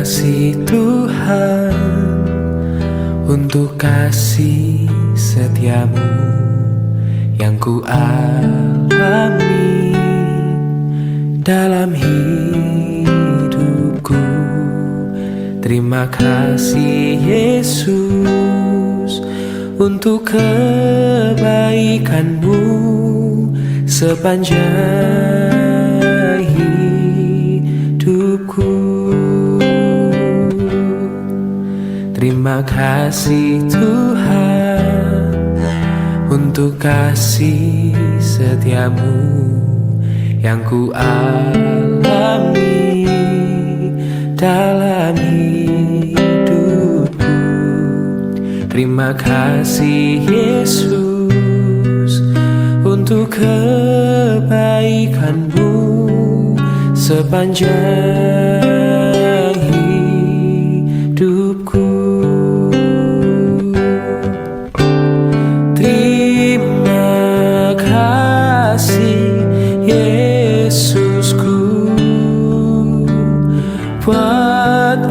kasih Tuhan, untuk kasih setiamu yang ku alami dalam hidupku. Terima kasih Yesus untuk kebaikanmu sepanjang hidupku. Terima kasih Tuhan untuk kasih setiamu yang ku alami dalam hidupku. Terima kasih Yesus untuk kebaikanmu sepanjang hidupku. Terima kasih Yesusku buat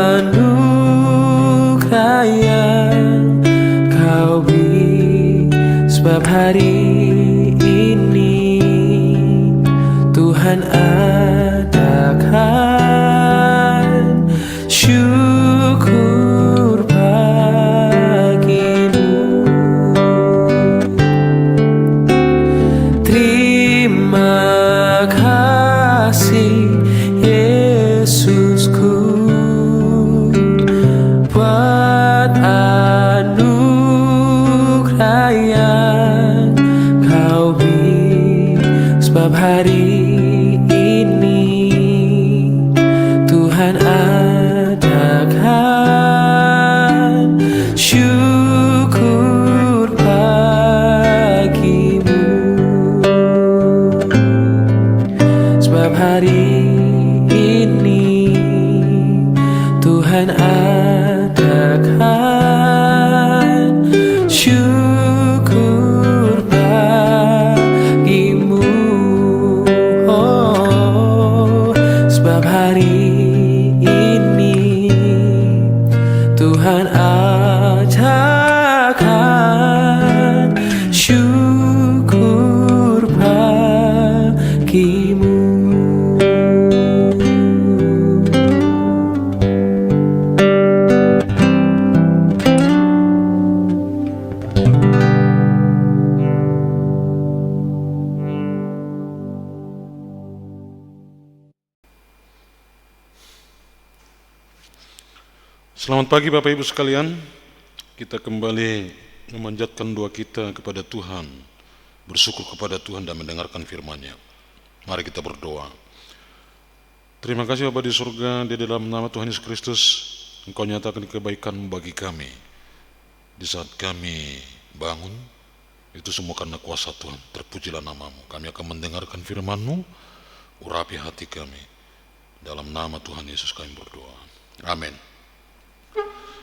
anugerah yang kau beri, sebab hari ini Tuhan adakan syukur bagimu. Terima kasih Yesusku buat anugerah yang kau beri, sebab hari ini Tuhan adakan syukur bagimu. Sebab hari ini Tuhan adakan syukur bagimu. Oh, sebab hari ini Tuhan adakan syukur bagimu. Selamat pagi Bapak Ibu sekalian. Kita kembali memanjatkan doa kita kepada Tuhan, bersyukur kepada Tuhan dan mendengarkan firman-Nya. Mari kita berdoa. Terima kasih Bapa di surga, di dalam nama Tuhan Yesus Kristus, Engkau nyatakan kebaikan bagi kami. Di saat kami bangun, itu semua karena kuasa Tuhan. Terpujilah nama-Mu. Kami akan mendengarkan firman-Mu, urapi hati kami. Dalam nama Tuhan Yesus kami berdoa. Amin.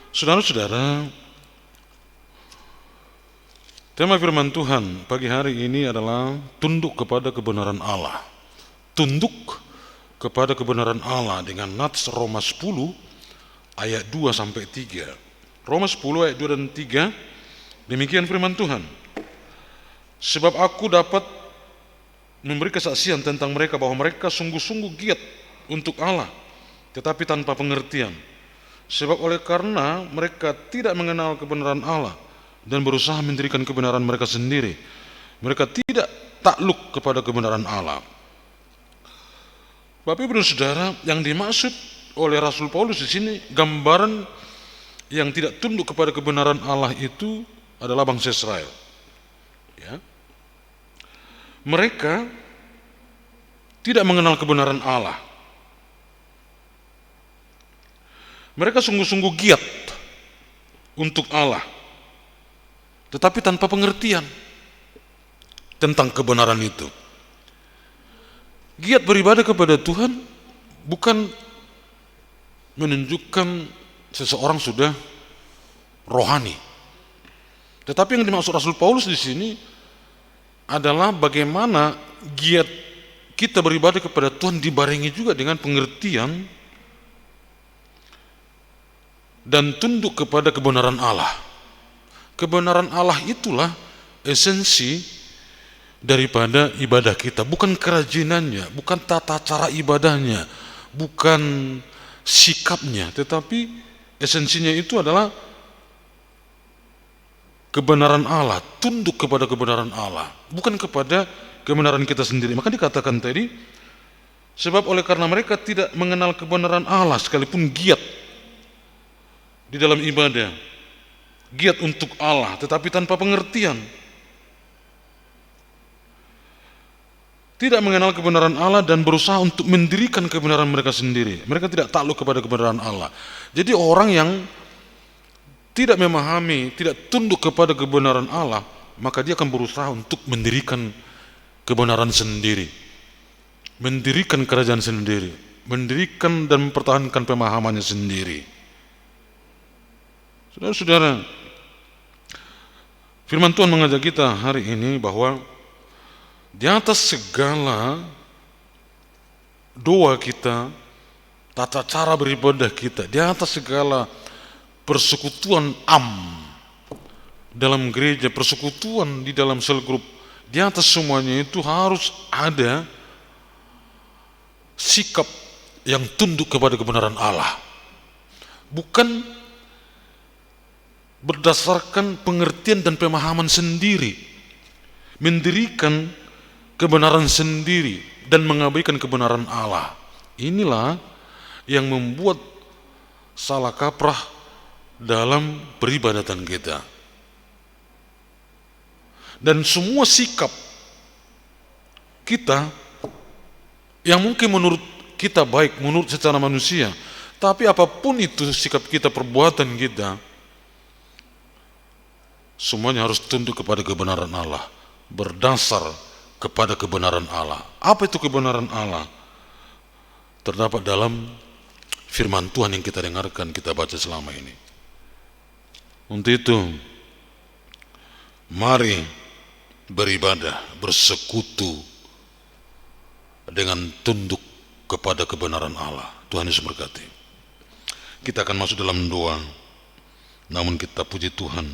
Saudara-saudara, tema firman Tuhan pagi hari ini adalah tunduk kepada kebenaran Allah. Tunduk kepada kebenaran Allah dengan nats Roma 10 ayat 2 sampai 3. Roma 10 ayat 2 dan 3, demikian firman Tuhan. Sebab aku dapat memberi kesaksian tentang mereka bahwa mereka sungguh-sungguh giat untuk Allah, tetapi tanpa pengertian. Sebab oleh karena mereka tidak mengenal kebenaran Allah dan berusaha mendirikan kebenaran mereka sendiri, mereka tidak takluk kepada kebenaran Allah. Bapak Ibu dan Saudara, yang dimaksud oleh Rasul Paulus di sini, gambaran yang tidak tunduk kepada kebenaran Allah itu adalah bangsa Israel. Ya. Mereka tidak mengenal kebenaran Allah. Mereka sungguh-sungguh giat untuk Allah, tetapi tanpa pengertian tentang kebenaran itu. Giat beribadah kepada Tuhan bukan menunjukkan seseorang sudah rohani, tetapi yang dimaksud Rasul Paulus di sini adalah bagaimana giat kita beribadah kepada Tuhan dibarengi juga dengan pengertian dan tunduk kepada kebenaran Allah. Kebenaran Allah itulah esensi daripada ibadah kita, bukan kerajinannya, bukan tata cara ibadahnya, bukan sikapnya, tetapi esensinya itu adalah kebenaran Allah, tunduk kepada kebenaran Allah, bukan kepada kebenaran kita sendiri. Maka dikatakan tadi, sebab oleh karena mereka tidak mengenal kebenaran Allah, sekalipun giat di dalam ibadah, giat untuk Allah, tetapi tanpa pengertian. Tidak mengenal kebenaran Allah dan berusaha untuk mendirikan kebenaran mereka sendiri. Mereka tidak takluk kepada kebenaran Allah. Jadi orang yang tidak memahami, tidak tunduk kepada kebenaran Allah, maka dia akan berusaha untuk mendirikan kebenaran sendiri, mendirikan kerajaan sendiri, mendirikan dan mempertahankan pemahamannya sendiri. Saudara-saudara, firman Tuhan mengajak kita hari ini bahwa di atas segala doa kita, tata cara beribadah kita, di atas segala persekutuan dalam gereja, persekutuan di dalam sel grup, di atas semuanya itu harus ada sikap yang tunduk kepada kebenaran Allah, bukan berdasarkan pengertian dan pemahaman sendiri, mendirikan kebenaran sendiri dan mengabaikan kebenaran Allah. Inilah yang membuat salah kaprah dalam peribadatan kita. Dan semua sikap kita yang mungkin menurut kita baik, menurut secara manusia, tapi apapun itu sikap kita, perbuatan kita, semuanya harus tunduk kepada kebenaran Allah, berdasar kepada kebenaran Allah. Apa itu kebenaran Allah? Terdapat dalam firman Tuhan yang kita dengarkan, kita baca selama ini. Untuk itu, mari beribadah, bersekutu dengan tunduk kepada kebenaran Allah. Tuhan Yesus berkati. Kita akan masuk dalam doa, namun kita puji Tuhan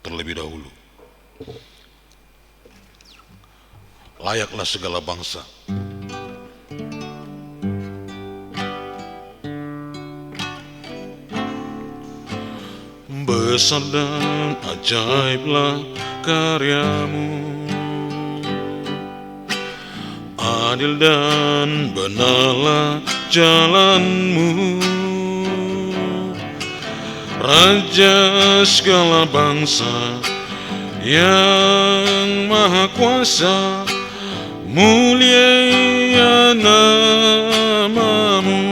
terlebih dahulu. Layaklah segala bangsa besar dan ajaiblah karyamu, adil dan benarlah jalanmu, Raja segala bangsa yang maha kuasa, mulia namamu,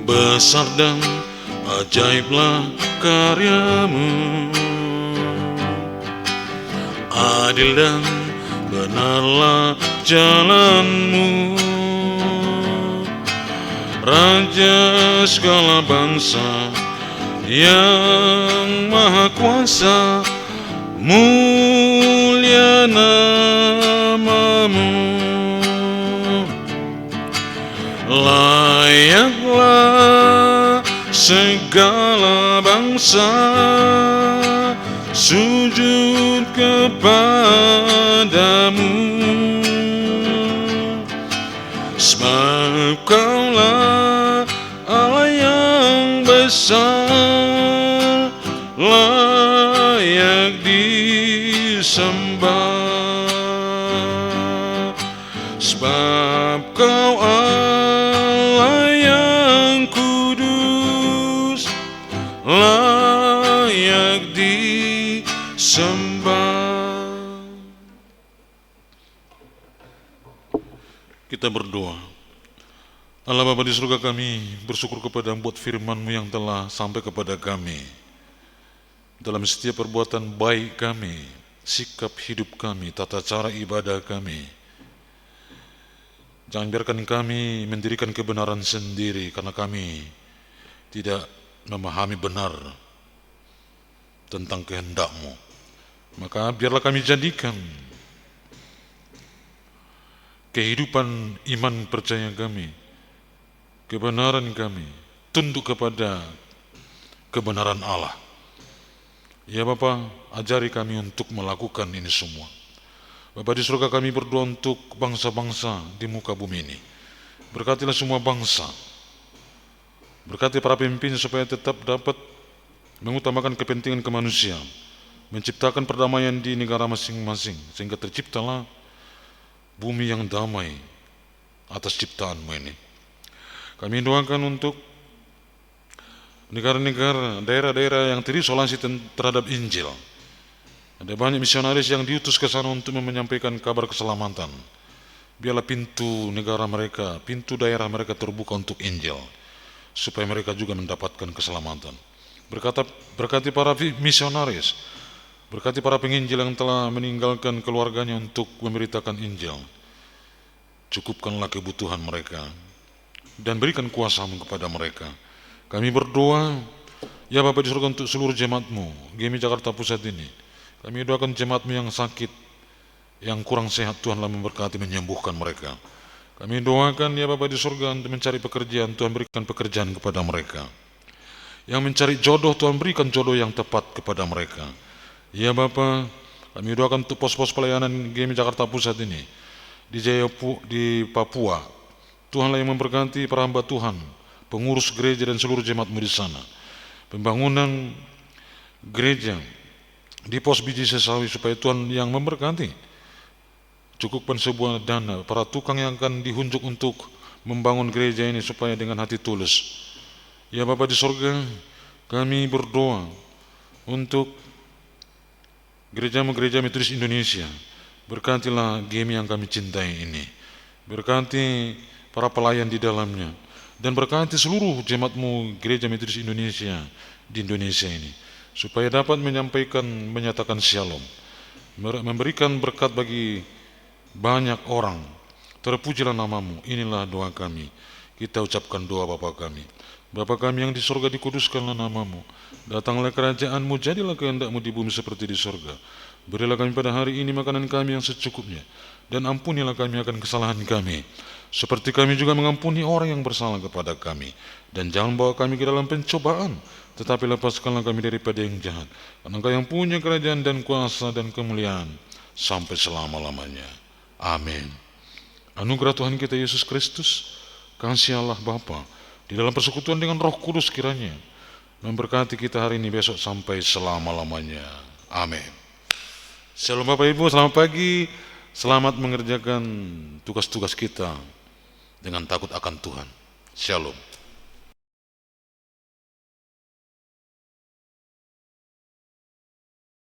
besar dan ajaiblah karyamu, adil dan benarlah jalanmu, Raja segala bangsa yang maha kuasa, mulia namamu. Layaklah segala bangsa sujud kepadamu, sebab Kaulah Allah yang besar, layak disembah, sebab Kau Allah yang kudus, layak disembah. Kita berdoa. Allah Bapa di surga, kami bersyukur kepadamu buat firman-Mu yang telah sampai kepada kami. Dalam setiap perbuatan baik kami, sikap hidup kami, tata cara ibadah kami, jangan biarkan kami mendirikan kebenaran sendiri, karena kami tidak memahami benar tentang kehendak-Mu. Maka biarlah kami jadikan kehidupan iman percaya kami, kebenaran kami, tunduk kepada kebenaran Allah. Ya Bapa, ajari kami untuk melakukan ini semua. Bapa di surga, kami berdoa untuk bangsa-bangsa di muka bumi ini. Berkatilah semua bangsa. Berkati para pemimpin supaya tetap dapat mengutamakan kepentingan kemanusiaan, menciptakan perdamaian di negara masing-masing, sehingga terciptalah bumi yang damai atas ciptaanmu ini. Kami doakan untuk negara-negara, daerah-daerah yang terisolasi terhadap Injil. Ada banyak misionaris yang diutus ke sana untuk menyampaikan kabar keselamatan. Biarlah pintu negara mereka, pintu daerah mereka terbuka untuk Injil, supaya mereka juga mendapatkan keselamatan. Berkati para misionaris, berkati para penginjil yang telah meninggalkan keluarganya untuk memberitakan Injil. Cukupkanlah kebutuhan mereka dan berikan kuasa-Mu kepada mereka. Kami berdoa, ya Bapa di surga, untuk seluruh jemaat-Mu GMI Jakarta Pusat ini. Kami doakan jemaat-Mu yang sakit, yang kurang sehat, Tuhanlah memberkati, menyembuhkan mereka. Kami doakan, ya Bapa di surga, untuk mencari pekerjaan, Tuhan berikan pekerjaan kepada mereka. Yang mencari jodoh, Tuhan berikan jodoh yang tepat kepada mereka. Ya Bapa, kami doakan untuk pos-pos pelayanan GMI Jakarta Pusat ini di Papua. Tuhanlah yang memberkati para hamba Tuhan, pengurus gereja dan seluruh jemaat-Mu di sana. Pembangunan gereja di pos biji sesawi, supaya Tuhan yang memberkati. Cukupkan sebuah dana para tukang yang akan dihunjuk untuk membangun gereja ini supaya dengan hati tulus. Ya Bapa di surga, kami berdoa untuk gereja Metodis Indonesia. Berkatilah GMI yang kami cintai ini. Berkati para pelayan di dalamnya, dan berkati seluruh jemaat-Mu gereja Metodis Indonesia di Indonesia ini, supaya dapat menyatakan shalom, memberikan berkat bagi banyak orang. Terpujilah nama-Mu. Inilah doa kami. Kita ucapkan doa Bapa kami. Bapa kami yang di surga, dikuduskanlah nama-Mu. Datanglah kerajaan-Mu, jadilah kehendak-Mu di bumi seperti di surga. Berilah kami pada hari ini makanan kami yang secukupnya, dan ampunilah kami akan kesalahan kami, seperti kami juga mengampuni orang yang bersalah kepada kami. Dan jangan bawa kami ke dalam pencobaan, tetapi lepaskanlah kami daripada yang jahat. Karena Engkau yang punya kerajaan dan kuasa dan kemuliaan sampai selama-lamanya. Amin. Anugerah Tuhan kita Yesus Kristus, kasih Allah Bapa, di dalam persekutuan dengan Roh Kudus kiranya memberkati kita hari ini, besok, sampai selama-lamanya. Amin. Shalom Bapak Ibu, selamat pagi. Selamat mengerjakan tugas-tugas kita dengan takut akan Tuhan. Shalom.